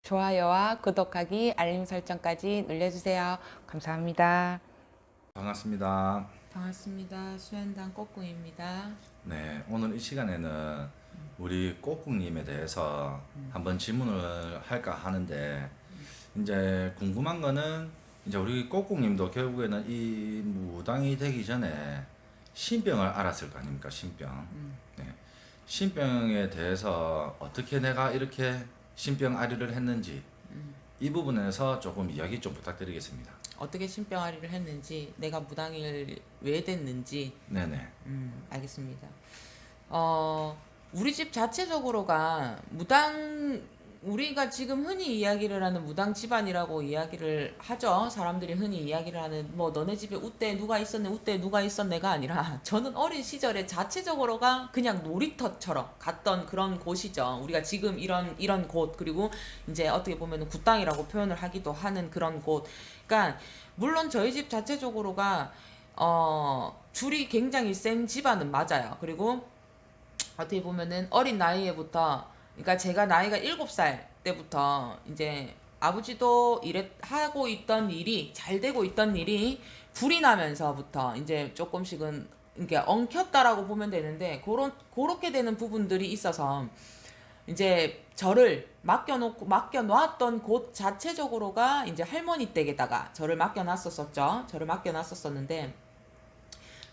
좋아요와 구독하기, 알림 설정까지 눌러주세요. 감사합니다. 반갑습니다. 반갑습니다. 수연당 꼬꿍입니다. 네, 오늘 이 시간에는 우리 꼬꿍님에 대해서 한번 질문을 할까 하는데, 이제 궁금한 거는, 이제 우리 꼬꿍님도 결국에는 이 무당이 되기 전에 신병을 알았을 거 아닙니까? 신병. 네. 신병에 대해서 어떻게 내가 이렇게 신병 아리를 했는지, 이 부분에서 조금 이야기 좀 부탁드리겠습니다. 어떻게 신병아리를 했는지, 내가 무당일 왜 됐는지, 네네. 알겠습니다. 우리 집 자체적으로가 우리가 지금 흔히 이야기를 하는 무당 집안이라고 이야기를 하죠. 사람들이 흔히 이야기를 하는, 뭐, 너네 집에 우대 누가 있었네, 우대 누가 있었네가 아니라, 저는 어린 시절에 자체적으로가 그냥 놀이터처럼 갔던 그런 곳이죠. 우리가 지금 이런 곳, 그리고 이제 어떻게 보면 굿당이라고 표현을 하기도 하는 그런 곳. 그러니까, 물론 저희 집 자체적으로가, 줄이 굉장히 센 집안은 맞아요. 그리고 어떻게 보면은 어린 나이에부터, 그러니까 제가 나이가 7살 때부터 이제 아버지도 하고 있던 일이, 잘 되고 있던 일이 불이 나면서부터 이제 조금씩은 이게 엉켰다라고 보면 되는데, 그렇게 되는 부분들이 있어서 이제 저를 맡겨놓았던 곳 자체적으로가 이제 할머니 댁에다가 저를 맡겨놨었었죠. 저를 맡겨놨었었는데,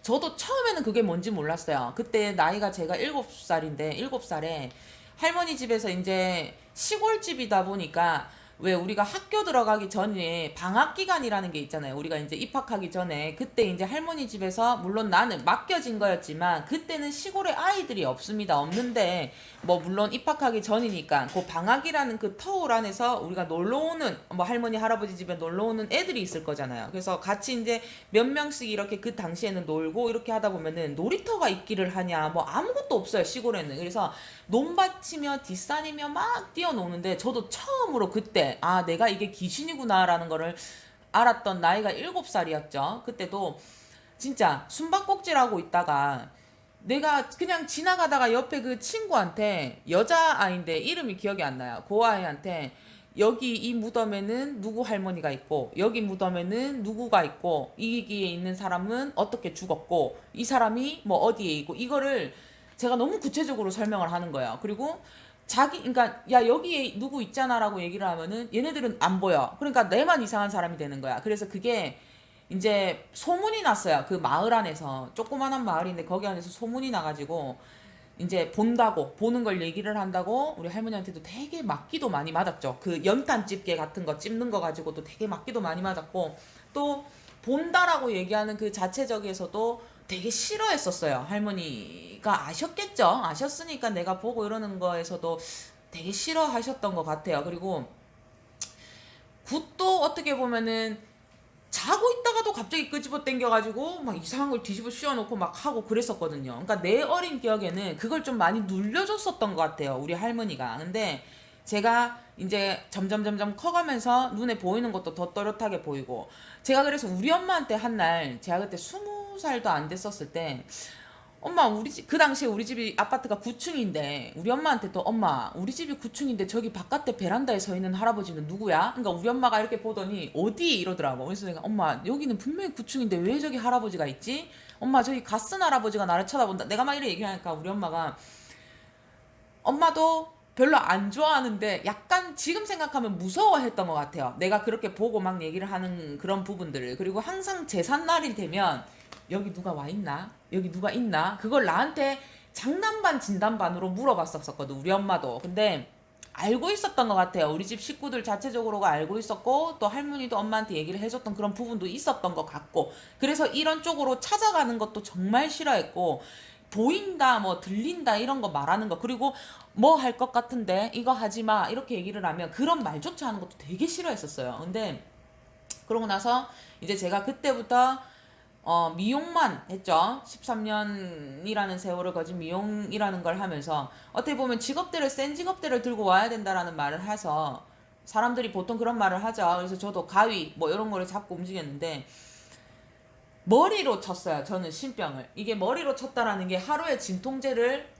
저도 처음에는 그게 뭔지 몰랐어요. 그때 나이가 제가 7살인데, 7살에 할머니 집에서 이제 시골집이다 보니까, 왜 우리가 학교 들어가기 전에 방학 기간이라는 게 있잖아요. 우리가 이제 입학하기 전에 그때 이제 할머니 집에서, 물론 나는 맡겨진 거였지만 그때는 시골에 아이들이 없습니다. 없는데 뭐 물론 입학하기 전이니까 그 방학이라는 그 터울 안에서 우리가 놀러 오는, 뭐 할머니 할아버지 집에 놀러 오는 애들이 있을 거잖아요. 그래서 같이 이제 몇 명씩 이렇게 그 당시에는 놀고 이렇게 하다 보면은, 놀이터가 있기를 하냐, 뭐 아무것도 없어요 시골에는. 그래서 논밭이며 뒷산이며 막 뛰어노는데, 저도 처음으로 그때 내가 이게 귀신이구나라는 거를 알았던 나이가 7살이었죠. 그때도 진짜 숨바꼭질하고 있다가 내가 그냥 지나가다가 옆에 그 친구한테, 여자아이인데 이름이 기억이 안 나요. 그 아이한테, 여기 이 무덤에는 누구 할머니가 있고, 여기 무덤에는 누구가 있고, 이기에 있는 사람은 어떻게 죽었고, 이 사람이 뭐 어디에 있고, 이거를 제가 너무 구체적으로 설명을 하는 거예요. 그리고 그러니까, 야, 여기에 누구 있잖아라고 얘기를 하면은 얘네들은 안 보여. 그러니까 내만 이상한 사람이 되는 거야. 그래서 그게 이제 소문이 났어요. 그 마을 안에서, 조그만한 마을인데 거기 안에서 소문이 나가지고, 이제 보는 걸 얘기를 한다고 우리 할머니한테도 되게 맞기도 많이 맞았죠. 그 연탄 집게 같은 거 찝는 거 가지고도 되게 맞기도 많이 맞았고, 또 본다라고 얘기하는 그 자체적에서도 되게 싫어했었어요. 할머니가 아셨겠죠. 아셨으니까 내가 보고 이러는 거에서도 되게 싫어하셨던 것 같아요. 그리고 굿도 어떻게 보면은 자고 있다가도 갑자기 끄집어 당겨가지고 막 이상한 걸 뒤집어 씌워놓고 막 하고 그랬었거든요. 그러니까 내 어린 기억에는 그걸 좀 많이 눌려줬었던 것 같아요, 우리 할머니가. 근데 제가 이제 점점 커가면서 눈에 보이는 것도 더 또렷하게 보이고, 제가 그래서 우리 엄마한테 한 날, 제가 그때 20살도 안 됐었을 때, 엄마, 그 당시에 우리 집이 아파트가 9층인데, 우리 엄마한테 또, 엄마, 우리 집이 9층인데 저기 바깥에 베란다에 서 있는 할아버지는 누구야? 그러니까 우리 엄마가 이렇게 보더니, 어디? 이러더라고. 그래서 내가, 엄마, 여기는 분명히 9층인데 왜 저기 할아버지가 있지? 엄마, 저기 갓쓴 할아버지가 나를 쳐다본다. 내가 막 이렇게 얘기하니까 우리 엄마가, 엄마도 별로 안 좋아하는데 약간 지금 생각하면 무서워했던 것 같아요. 내가 그렇게 보고 막 얘기를 하는 그런 부분들을. 그리고 항상 제삿날이 되면, 여기 누가 와 있나? 여기 누가 있나? 그걸 나한테 장난반 진단반으로 물어봤었거든, 우리 엄마도. 근데 알고 있었던 것 같아요. 우리 집 식구들 자체적으로가 알고 있었고, 또 할머니도 엄마한테 얘기를 해줬던 그런 부분도 있었던 것 같고, 그래서 이런 쪽으로 찾아가는 것도 정말 싫어했고, 보인다, 뭐 들린다 이런 거 말하는 거, 그리고 뭐 할 것 같은데 이거 하지 마 이렇게 얘기를 하면 그런 말조차 하는 것도 되게 싫어했었어요. 근데 그러고 나서 이제 제가 그때부터 미용만 했죠. 13년이라는 세월을 거진 미용이라는 걸 하면서, 어떻게 보면 센 직업들을 들고 와야 된다라는 말을 해서, 사람들이 보통 그런 말을 하죠. 그래서 저도 가위 뭐 이런 거를 잡고 움직였는데, 머리로 쳤어요. 저는 신병을. 이게 머리로 쳤다라는 게, 하루에 진통제를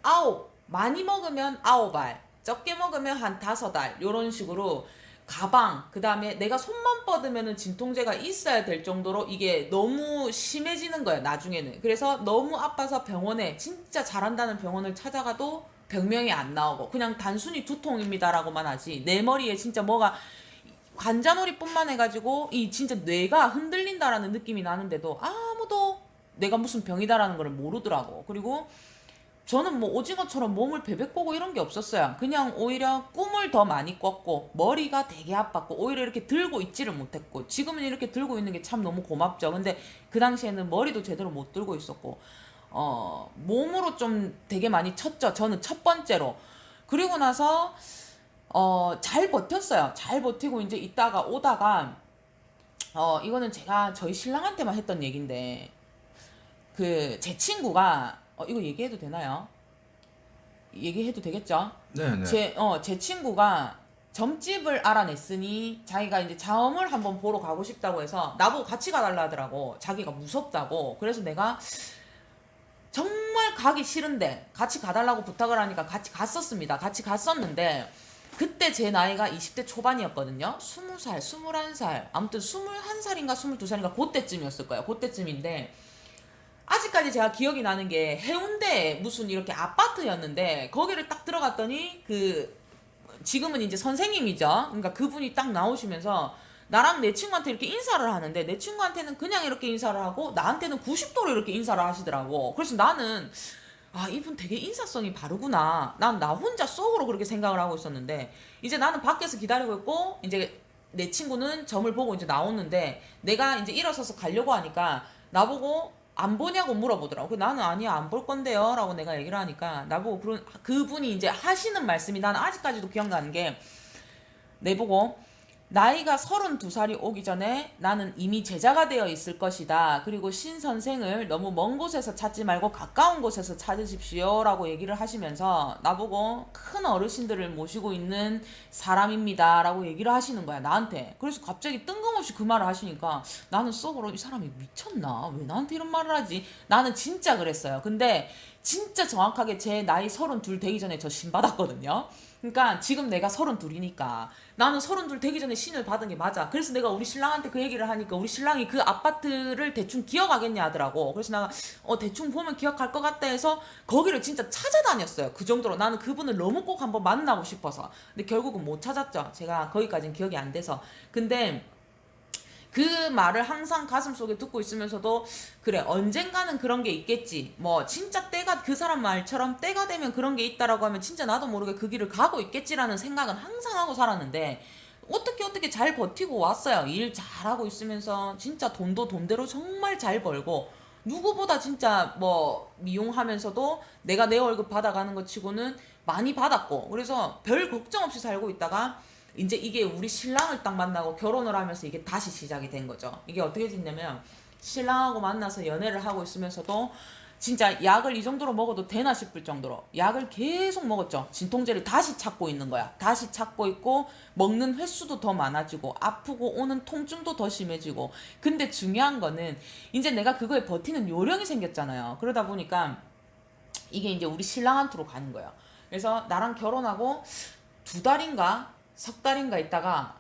많이 먹으면 9알, 적게 먹으면 한 5알, 요런 식으로 가방, 그 다음에 내가 손만 뻗으면은 진통제가 있어야 될 정도로 이게 너무 심해지는 거야, 나중에는. 그래서 너무 아파서 병원에, 진짜 잘한다는 병원을 찾아가도 병명이 안 나오고, 그냥 단순히 두통입니다라고만 하지, 내 머리에 진짜 뭐가, 관자놀이뿐만 해가지고, 이 진짜 뇌가 흔들린다라는 느낌이 나는데도 아무도 내가 무슨 병이다라는 걸 모르더라고. 그리고 저는 뭐 오징어처럼 몸을 베베꼬고 이런 게 없었어요. 그냥 오히려 꿈을 더 많이 꿨고 머리가 되게 아팠고 오히려 이렇게 들고 있지를 못했고, 지금은 이렇게 들고 있는 게 참 너무 고맙죠. 근데 그 당시에는 머리도 제대로 못 들고 있었고 몸으로 좀 되게 많이 쳤죠. 저는 첫 번째로. 그리고 나서 잘 버텼어요. 잘 버티고 이제 있다가 오다가 이거는 제가 저희 신랑한테만 했던 얘긴데, 그 제 친구가 이거 얘기해도 되나요? 얘기해도 되겠죠? 네네. 제 친구가 점집을 알아냈으니 자기가 이제 자음을 한번 보러 가고 싶다고 해서 나보고 같이 가달라 하더라고. 자기가 무섭다고. 그래서 내가 정말 가기 싫은데 같이 가달라고 부탁을 하니까 같이 갔었습니다. 같이 갔었는데 그때 제 나이가 20대 초반이었거든요. 20살, 21살, 아무튼 21살인가 22살인가 그때쯤이었을 거예요. 그때쯤인데 아직까지 제가 기억이 나는 게 해운대 무슨 이렇게 아파트였는데 거기를 딱 들어갔더니 그 지금은 이제 선생님이죠. 그러니까 그분이 딱 나오시면서 나랑 내 친구한테 이렇게 인사를 하는데 내 친구한테는 그냥 이렇게 인사를 하고 나한테는 90도로 이렇게 인사를 하시더라고. 그래서 나는 이분 되게 인사성이 바르구나. 난 나 혼자 속으로 그렇게 생각을 하고 있었는데 이제 나는 밖에서 기다리고 있고 이제 내 친구는 점을 보고 이제 나오는데 내가 이제 일어서서 가려고 하니까 나보고 안 보냐고 물어보더라고. 나는 아니야 안 볼 건데요 라고 내가 얘기를 하니까 나보고 그분이 이제 하시는 말씀이 나는 아직까지도 기억나는 게, 내보고 나이가 32살이 오기 전에 나는 이미 제자가 되어 있을 것이다. 그리고 신 선생을 너무 먼 곳에서 찾지 말고 가까운 곳에서 찾으십시오 라고 얘기를 하시면서 나보고 큰 어르신들을 모시고 있는 사람입니다 라고 얘기를 하시는 거야, 나한테. 그래서 갑자기 뜬금없이 그 말을 하시니까 나는 속으로 이 사람이 미쳤나? 왜 나한테 이런 말을 하지? 나는 진짜 그랬어요. 근데 진짜 정확하게 제 나이 32 되기 전에 저 신 받았거든요. 그러니까 지금 내가 32이니까 나는 32 되기 전에 신을 받은 게 맞아. 그래서 내가 우리 신랑한테 그 얘기를 하니까 우리 신랑이 그 아파트를 대충 기억하겠냐 하더라고. 그래서 내가 대충 보면 기억할 것 같다 해서 거기를 진짜 찾아다녔어요. 그 정도로 나는 그분을 너무 꼭 한번 만나고 싶어서. 근데 결국은 못 찾았죠. 제가 거기까지는 기억이 안 돼서. 근데 그 말을 항상 가슴속에 듣고 있으면서도 그래 언젠가는 그런 게 있겠지, 뭐 진짜 때가 그 사람 말처럼 때가 되면 그런 게 있다라고 하면 진짜 나도 모르게 그 길을 가고 있겠지라는 생각은 항상 하고 살았는데 어떻게 잘 버티고 왔어요. 일 잘하고 있으면서 진짜 돈도 돈대로 정말 잘 벌고 누구보다 진짜 뭐 미용하면서도 내가 내 월급 받아가는 것 치고는 많이 받았고, 그래서 별 걱정 없이 살고 있다가 이제 이게 우리 신랑을 딱 만나고 결혼을 하면서 이게 다시 시작이 된 거죠. 이게 어떻게 됐냐면 신랑하고 만나서 연애를 하고 있으면서도 진짜 약을 이 정도로 먹어도 되나 싶을 정도로 약을 계속 먹었죠. 진통제를 다시 찾고 있는 거야. 다시 찾고 있고 먹는 횟수도 더 많아지고 아프고 오는 통증도 더 심해지고. 근데 중요한 거는 이제 내가 그거에 버티는 요령이 생겼잖아요. 그러다 보니까 이게 이제 우리 신랑한테로 가는 거예요. 그래서 나랑 결혼하고 2달인가 3달인가 있다가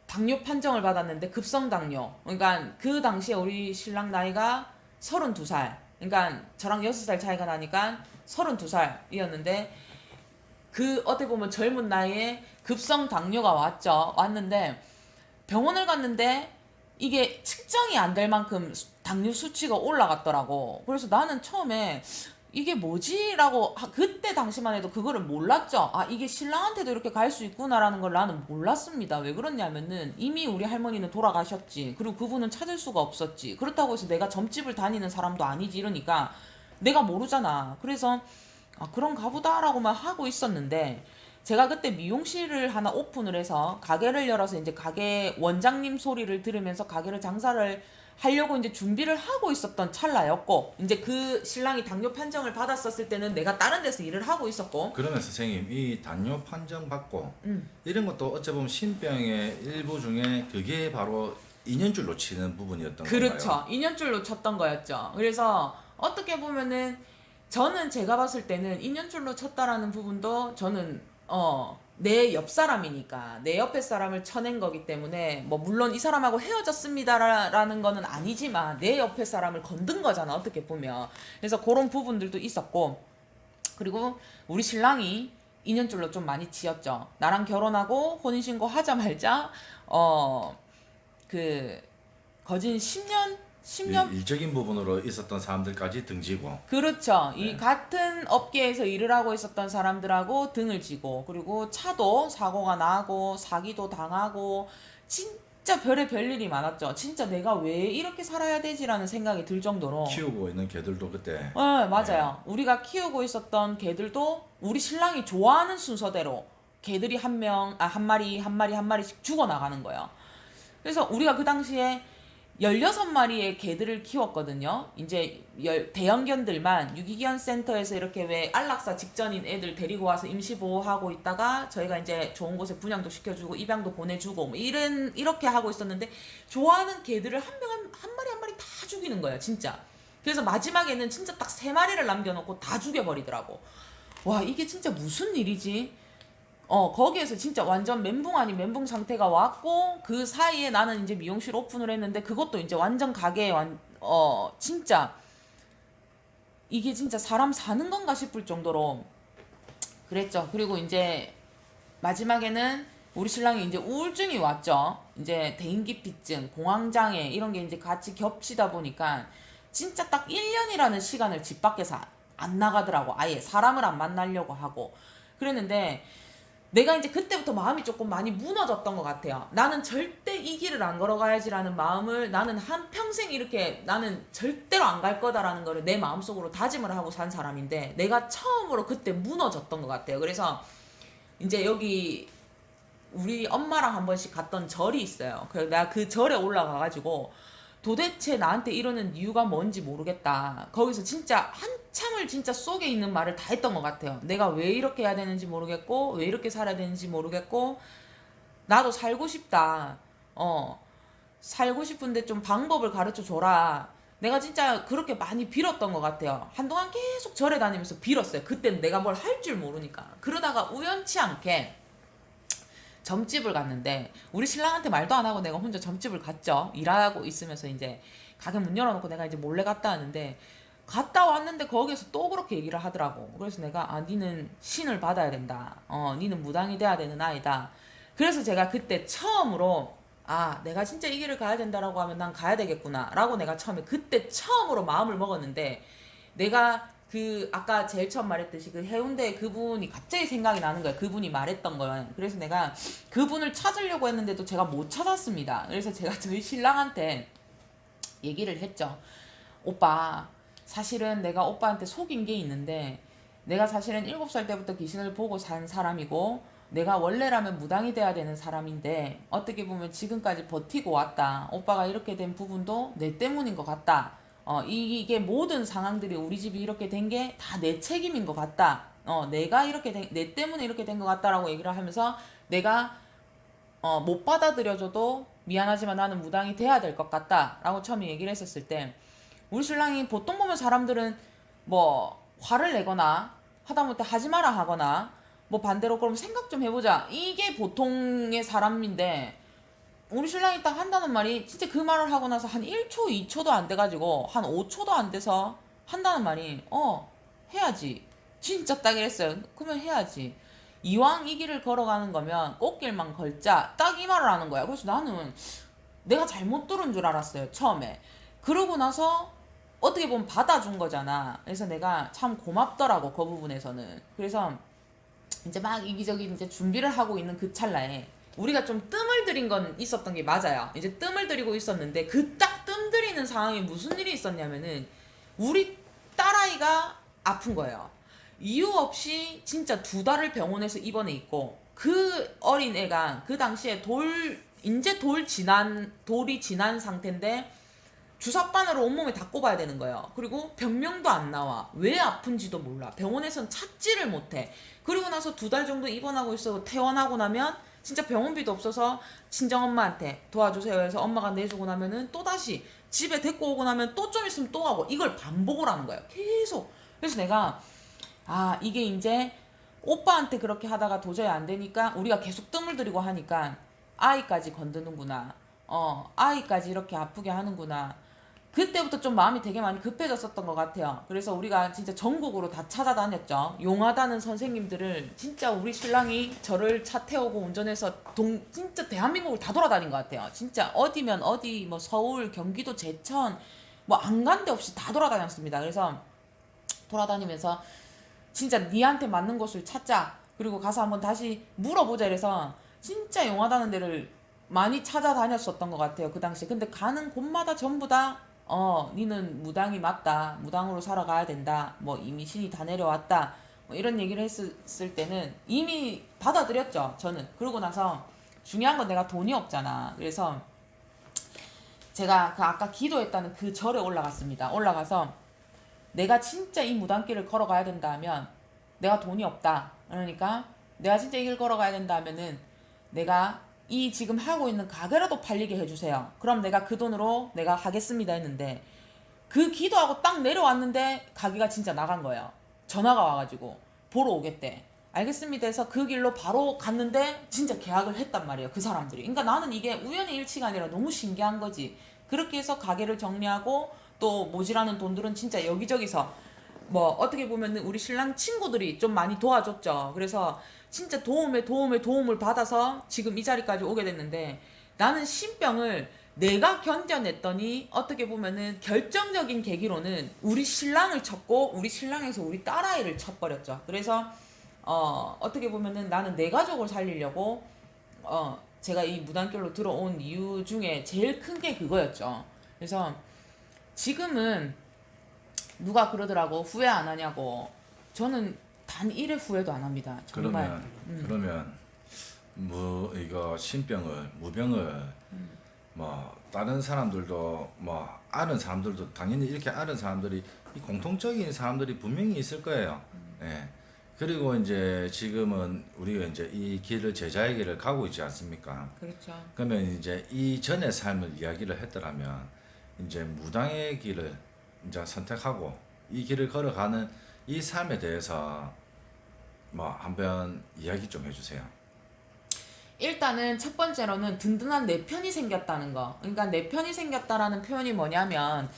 당뇨 판정을 받았는데 급성 당뇨. 그러니까 그 당시에 우리 신랑 나이가 32살. 그러니까 저랑 6살 차이가 나니까 32살이었는데 그 어떻게 보면 젊은 나이에 급성 당뇨가 왔는데 병원을 갔는데 이게 측정이 안 될 만큼 당뇨 수치가 올라갔더라고. 그래서 나는 처음에 이게 뭐지? 라고 그때 당시만 해도 그거를 몰랐죠. 이게 신랑한테도 이렇게 갈 수 있구나라는 걸 나는 몰랐습니다. 왜 그러냐면은 이미 우리 할머니는 돌아가셨지. 그리고 그분은 찾을 수가 없었지. 그렇다고 해서 내가 점집을 다니는 사람도 아니지. 이러니까 내가 모르잖아. 그래서 그런가 보다라고만 하고 있었는데 제가 그때 미용실을 하나 오픈을 해서 가게를 열어서 이제 가게 원장님 소리를 들으면서 가게를 장사를 하려고 이제 준비를 하고 있었던 찰나였고, 이제 그 신랑이 당뇨 판정을 받았었을 때는 내가 다른 데서 일을 하고 있었고. 그러면 선생님 이 당뇨 판정 받고 음. 이런 것도 어찌 보면 신병의 일부 중에 그게 바로 인연줄로 치는 부분이었던 그렇죠. 건가요? 인연줄로 쳤던 거였죠. 그래서 어떻게 보면은 저는 제가 봤을 때는 인연줄로 쳤다라는 부분도 저는 내 옆 사람이니까 내 옆에 사람을 쳐낸 거기 때문에 뭐 물론 이 사람하고 헤어졌습니다라는 거는 아니지만 내 옆에 사람을 건든 거잖아 어떻게 보면. 그래서 그런 부분들도 있었고, 그리고 우리 신랑이 인연줄로 좀 많이 지었죠. 나랑 결혼하고 혼인신고 하자마자 그 거진 10년. 일적인 부분으로 있었던 사람들까지 등지고. 그렇죠. 이 네. 같은 업계에서 일을 하고 있었던 사람들하고 등을 지고, 그리고 차도 사고가 나고 사기도 당하고 진짜 별의 별일이 많았죠. 진짜 내가 왜 이렇게 살아야 되지라는 생각이 들 정도로. 키우고 있는 개들도 그때. 네, 네. 맞아요. 우리가 키우고 있었던 개들도 우리 신랑이 좋아하는 순서대로 개들이 한 마리씩 죽어나가는 거예요. 그래서 우리가 그 당시에 16마리의 개들을 키웠거든요. 이제 대형견들만 유기견 센터에서 이렇게 왜 안락사 직전인 애들 데리고 와서 임시보호하고 있다가 저희가 이제 좋은 곳에 분양도 시켜주고 입양도 보내주고 뭐 이렇게 하고 있었는데, 좋아하는 개들을 한 마리 한 마리 다 죽이는 거예요, 진짜. 그래서 마지막에는 진짜 딱 3마리를 남겨놓고 다 죽여버리더라고. 와, 이게 진짜 무슨 일이지? 거기에서 진짜 완전 멘붕 아닌 멘붕 상태가 왔고, 그 사이에 나는 이제 미용실 오픈을 했는데, 그것도 이제 완전 가게에 진짜, 이게 진짜 사람 사는 건가 싶을 정도로 그랬죠. 그리고 이제 마지막에는 우리 신랑이 이제 우울증이 왔죠. 이제 대인기피증, 공황장애 이런 게 이제 같이 겹치다 보니까 진짜 딱 1년이라는 시간을 집 밖에서 안 나가더라고. 아예 사람을 안 만나려고 하고. 그랬는데 내가 이제 그때부터 마음이 조금 많이 무너졌던 것 같아요. 나는 절대 이 길을 안 걸어가야지라는 마음을, 나는 한평생 이렇게 나는 절대로 안 갈 거다라는 거를 내 마음속으로 다짐을 하고 산 사람인데, 내가 처음으로 그때 무너졌던 것 같아요. 그래서 이제 여기 우리 엄마랑 한 번씩 갔던 절이 있어요. 그래서 내가 그 절에 올라가가지고 도대체 나한테 이러는 이유가 뭔지 모르겠다. 거기서 진짜 한참을 진짜 속에 있는 말을 다 했던 것 같아요. 내가 왜 이렇게 해야 되는지 모르겠고, 왜 이렇게 살아야 되는지 모르겠고, 나도 살고 싶다. 살고 싶은데 좀 방법을 가르쳐 줘라. 내가 진짜 그렇게 많이 빌었던 것 같아요. 한동안 계속 절에 다니면서 빌었어요. 그때는 내가 뭘 할 줄 모르니까. 그러다가 우연치 않게 점집을 갔는데, 우리 신랑한테 말도 안 하고 내가 혼자 점집을 갔죠. 일하고 있으면서 이제 가게 문 열어놓고 내가 이제 몰래 갔다 왔는데, 갔다 왔는데 거기에서 또 그렇게 얘기를 하더라고. 그래서 내가, 니는 신을 받아야 된다. 니는 무당이 돼야 되는 아이다. 그래서 제가 그때 처음으로, 내가 진짜 이 길을 가야 된다라고 하면 난 가야 되겠구나 라고 내가 그때 처음으로 마음을 먹었는데, 내가 그 아까 제일 처음 말했듯이 그 해운대 그분이 갑자기 생각이 나는 거야. 그분이 말했던 건. 그래서 내가 그분을 찾으려고 했는데도 제가 못 찾았습니다. 그래서 제가 저희 신랑한테 얘기를 했죠. 오빠, 사실은 내가 오빠한테 속인 게 있는데, 내가 사실은 7살 때부터 귀신을 보고 산 사람이고, 내가 원래라면 무당이 돼야 되는 사람인데 어떻게 보면 지금까지 버티고 왔다. 오빠가 이렇게 된 부분도 내 때문인 것 같다. 이게 모든 상황들이 우리 집이 이렇게 된 게 다 내 책임인 것 같다. 내가 내 때문에 이렇게 된 것 같다라고 얘기를 하면서, 내가 못 받아들여줘도 미안하지만 나는 무당이 돼야 될 것 같다라고 처음에 얘기를 했었을 때, 우리 신랑이 보통 보면 사람들은 뭐 화를 내거나 하다못해 하지 마라 하거나, 뭐 반대로 그럼 생각 좀 해보자, 이게 보통의 사람인데, 우리 신랑이 딱 한다는 말이 진짜 그 말을 하고 나서 한 1초 2초도 안 돼가지고 한 5초도 안 돼서 한다는 말이, 해야지, 진짜 딱 이랬어요. 그러면 해야지, 이왕 이 길을 걸어가는 거면 꽃길만 걸자, 딱 이 말을 하는 거야. 그래서 나는 내가 잘못 들은 줄 알았어요, 처음에. 그러고 나서 어떻게 보면 받아준 거잖아. 그래서 내가 참 고맙더라고, 그 부분에서는. 그래서 이제 막 이기적인 이제 준비를 하고 있는 그 찰나에 우리가 좀 뜸을 들인 건 있었던 게 맞아요. 이제 뜸을 들이고 있었는데, 그 딱 뜸 들이는 상황에 무슨 일이 있었냐면은, 우리 딸아이가 아픈 거예요. 이유 없이 진짜 2달을 병원에서 입원해 있고, 그 어린 애가 그 당시에 돌이 지난 상태인데 주사바늘을 온몸에 다 꼽아야 되는 거예요. 그리고 병명도 안 나와. 왜 아픈지도 몰라. 병원에선 찾지를 못해. 그리고 나서 2달 정도 입원하고 있어. 퇴원하고 나면 진짜 병원비도 없어서 친정엄마한테 도와주세요 해서 엄마가 내주고 나면은 또다시 집에 데리고 오고 나면 또 좀 있으면 또 하고, 이걸 반복을 하는 거예요, 계속. 그래서 내가, 이게 이제 오빠한테 그렇게 하다가 도저히 안 되니까 우리가 계속 뜸을 들이고 하니까 아이까지 건드는구나. 아이까지 이렇게 아프게 하는구나. 그때부터 좀 마음이 되게 많이 급해졌었던 것 같아요. 그래서 우리가 진짜 전국으로 다 찾아다녔죠. 용하다는 선생님들을 진짜 우리 신랑이 저를 차 태우고 운전해서 진짜 대한민국을 다 돌아다닌 것 같아요. 진짜 어디면 어디 뭐 서울, 경기도, 제천 뭐 안 간 데 없이 다 돌아다녔습니다. 그래서 돌아다니면서 진짜 니한테 맞는 곳을 찾자. 그리고 가서 한번 다시 물어보자 이래서 진짜 용하다는 데를 많이 찾아다녔었던 것 같아요. 그 당시에. 근데 가는 곳마다 전부 다 니는 무당이 맞다. 무당으로 살아가야 된다. 뭐 이미 신이 다 내려왔다. 뭐 이런 얘기를 했을 때는 이미 받아들였죠. 저는. 그러고 나서 중요한 건 내가 돈이 없잖아. 그래서 제가 그 아까 기도했다는 그 절에 올라갔습니다. 올라가서 내가 진짜 이 무단길을 걸어가야 된다 하면 내가 돈이 없다. 그러니까 내가 진짜 이 길 걸어가야 된다 하면은 내가 이 지금 하고 있는 가게라도 팔리게 해주세요. 그럼 내가 그 돈으로 내가 하겠습니다 했는데 그 기도하고 딱 내려왔는데 가게가 진짜 나간 거예요. 전화가 와가지고 보러 오겠대. 알겠습니다 해서 그 길로 바로 갔는데 진짜 계약을 했단 말이에요. 그 사람들이. 그러니까 나는 이게 우연의 일치가 아니라 너무 신기한 거지. 그렇게 해서 가게를 정리하고 또 모자라는 돈들은 진짜 여기저기서 뭐 어떻게 보면 우리 신랑 친구들이 좀 많이 도와줬죠. 그래서 진짜 도움을 받아서 지금 이 자리까지 오게 됐는데 나는 신병을 내가 견뎌냈더니 어떻게 보면은 결정적인 계기로는 우리 신랑을 쳤고 우리 신랑에서 우리 딸아이를 쳐버렸죠. 그래서 어떻게 보면은 나는 내 가족을 살리려고 제가 이 무단결로 들어온 이유 중에 제일 큰 게 그거였죠. 그래서 지금은 누가 그러더라고 후회 안 하냐고. 저는 단 1의 후회도 안 합니다. 정말. 그러면 뭐 이거 신병을 무병을 뭐 다른 사람들도 뭐 아는 사람들도 당연히 이렇게 아는 사람들이 이 공통적인 사람들이 분명히 있을 거예요. 예. 그리고 이제 지금은 우리가 이제 이 길을 제자의 길을 가고 있지 않습니까? 그렇죠. 그러면 이제 이 전의 삶을 이야기를 했더라면 이제 무당의 길을 이제 선택하고 이 길을 걸어가는 이 삶에 대해서 뭐 한번 이야기 좀 해주세요. 일단은 첫 번째로는 든든한 내 편이 생겼다는 거. 그러니까 내 편이 생겼다라는 표현이 뭐냐면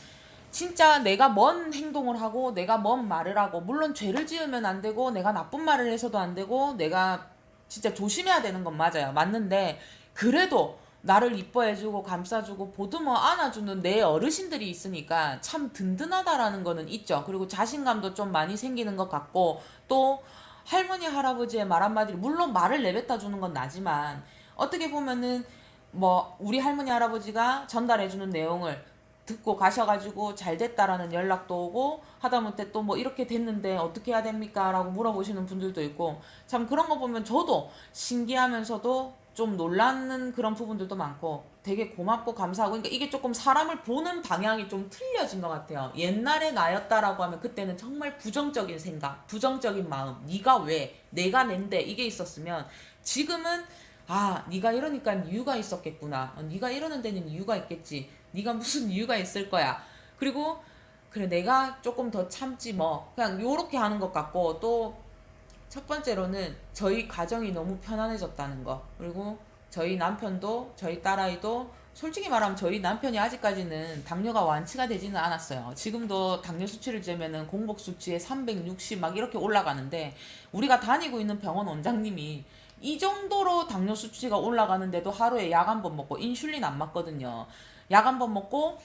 진짜 내가 뭔 행동을 하고 내가 뭔 말을 하고 물론 죄를 지으면 안 되고 내가 나쁜 말을 해서도 안 되고 내가 진짜 조심해야 되는 건 맞아요. 맞는데 그래도 나를 이뻐해주고 감싸주고 보듬어 안아주는 내 어르신들이 있으니까 참 든든하다라는 거는 있죠. 그리고 자신감도 좀 많이 생기는 것 같고 또 할머니 할아버지의 말 한마디를 물론 말을 내뱉어 주는 건 나지만 어떻게 보면은 뭐 우리 할머니 할아버지가 전달해주는 내용을 듣고 가셔가지고 잘 됐다라는 연락도 오고 하다못해 또 뭐 이렇게 됐는데 어떻게 해야 됩니까? 라고 물어보시는 분들도 있고 참 그런 거 보면 저도 신기하면서도 좀 놀라는 그런 부분들도 많고 되게 고맙고 감사하고 그러니까 이게 조금 사람을 보는 방향이 좀 틀려진 것 같아요. 옛날에 나였다라고 하면 그때는 정말 부정적인 생각, 부정적인 마음, 네가 왜, 내가 낸데 이게 있었으면 지금은 아, 네가 이러니까 이유가 있었겠구나. 네가 이러는 데는 이유가 있겠지. 네가 무슨 이유가 있을 거야. 그리고 그래 내가 조금 더 참지 뭐 그냥 요렇게 하는 것 같고 또 첫 번째로는 저희 가정이 너무 편안해졌다는 거. 그리고 저희 남편도 저희 딸아이도 솔직히 말하면 저희 남편이 아직까지는 당뇨가 완치가 되지는 않았어요. 지금도 당뇨 수치를 재면은 공복 수치에 360 막 이렇게 올라가는데 우리가 다니고 있는 병원 원장님이 이 정도로 당뇨 수치가 올라가는데도 하루에 약 한 번 먹고 인슐린 안 맞거든요. 약 한 번 먹고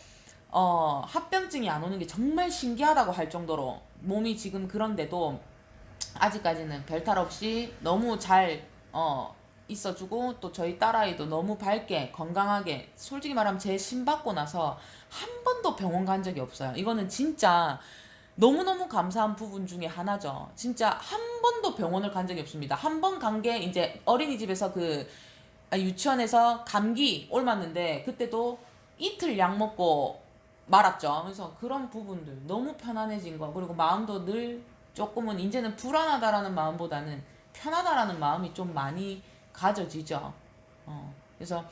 합병증이 안 오는 게 정말 신기하다고 할 정도로 몸이 지금 그런데도 아직까지는 별탈 없이 너무 잘 있어주고 또 저희 딸아이도 너무 밝게 건강하게 솔직히 말하면 제 심 받고 나서 한 번도 병원 간 적이 없어요. 이거는 진짜 너무너무 감사한 부분 중에 하나죠. 진짜 한 번도 병원을 간 적이 없습니다. 한 번 간 게 이제 어린이집에서 유치원에서 감기 옮았는데 그때도 이틀 약 먹고 말았죠. 그래서 그런 부분들 너무 편안해진 거 그리고 마음도 늘 조금은 이제는 불안하다라는 마음보다는 편하다라는 마음이 좀 많이 가져지죠. 그래서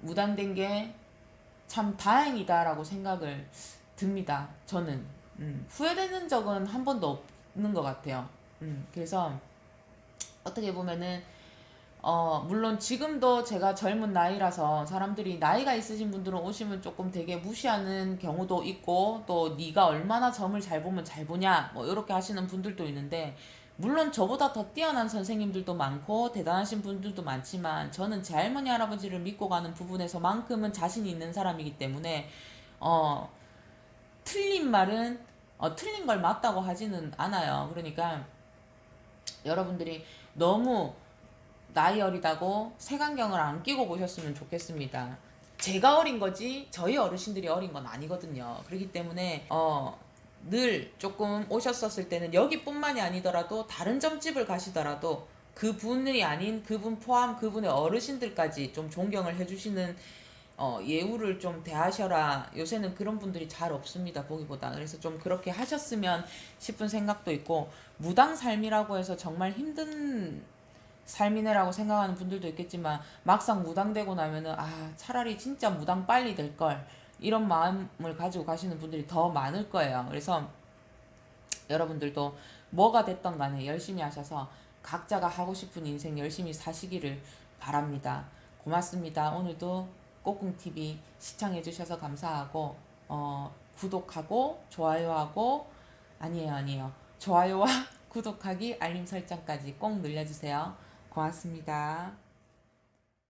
무단된 게 참 다행이다라고 생각을 듭니다. 저는 후회되는 적은 한 번도 없는 것 같아요. 그래서 어떻게 보면은 물론 지금도 제가 젊은 나이라서 사람들이 나이가 있으신 분들은 오시면 조금 되게 무시하는 경우도 있고, 또 네가 얼마나 점을 잘 보면 잘 보냐 뭐 이렇게 하시는 분들도 있는데, 물론 저보다 더 뛰어난 선생님들도 많고 대단하신 분들도 많지만 저는 제 할머니 할아버지를 믿고 가는 부분에서만큼은 자신이 있는 사람이기 때문에 어 틀린 말은 틀린 걸 맞다고 하지는 않아요. 그러니까 여러분들이 너무 나이 어리다고 색안경을 안 끼고 보셨으면 좋겠습니다. 제가 어린 거지 저희 어르신들이 어린 건 아니거든요. 그렇기 때문에 늘 조금 오셨었을 때는 여기뿐만이 아니더라도 다른 점집을 가시더라도 그분이 아닌 그분 포함 그분의 어르신들까지 좀 존경을 해주시는 예우를 좀 대하셔라. 요새는 그런 분들이 잘 없습니다, 보기보다. 그래서 좀 그렇게 하셨으면 싶은 생각도 있고, 무당 삶이라고 해서 정말 힘든 삶이네라고 생각하는 분들도 있겠지만, 막상 무당되고 나면은 차라리 진짜 무당 빨리 될 걸, 이런 마음을 가지고 가시는 분들이 더 많을 거예요. 그래서 여러분들도 뭐가 됐던 간에 열심히 하셔서 각자가 하고 싶은 인생 열심히 사시기를 바랍니다. 고맙습니다. 오늘도 꼬꿍TV 시청해주셔서 감사하고, 구독하고 좋아요하고, 아니에요, 좋아요와 구독하기 알림 설정까지 꼭 눌러주세요. 고맙습니다.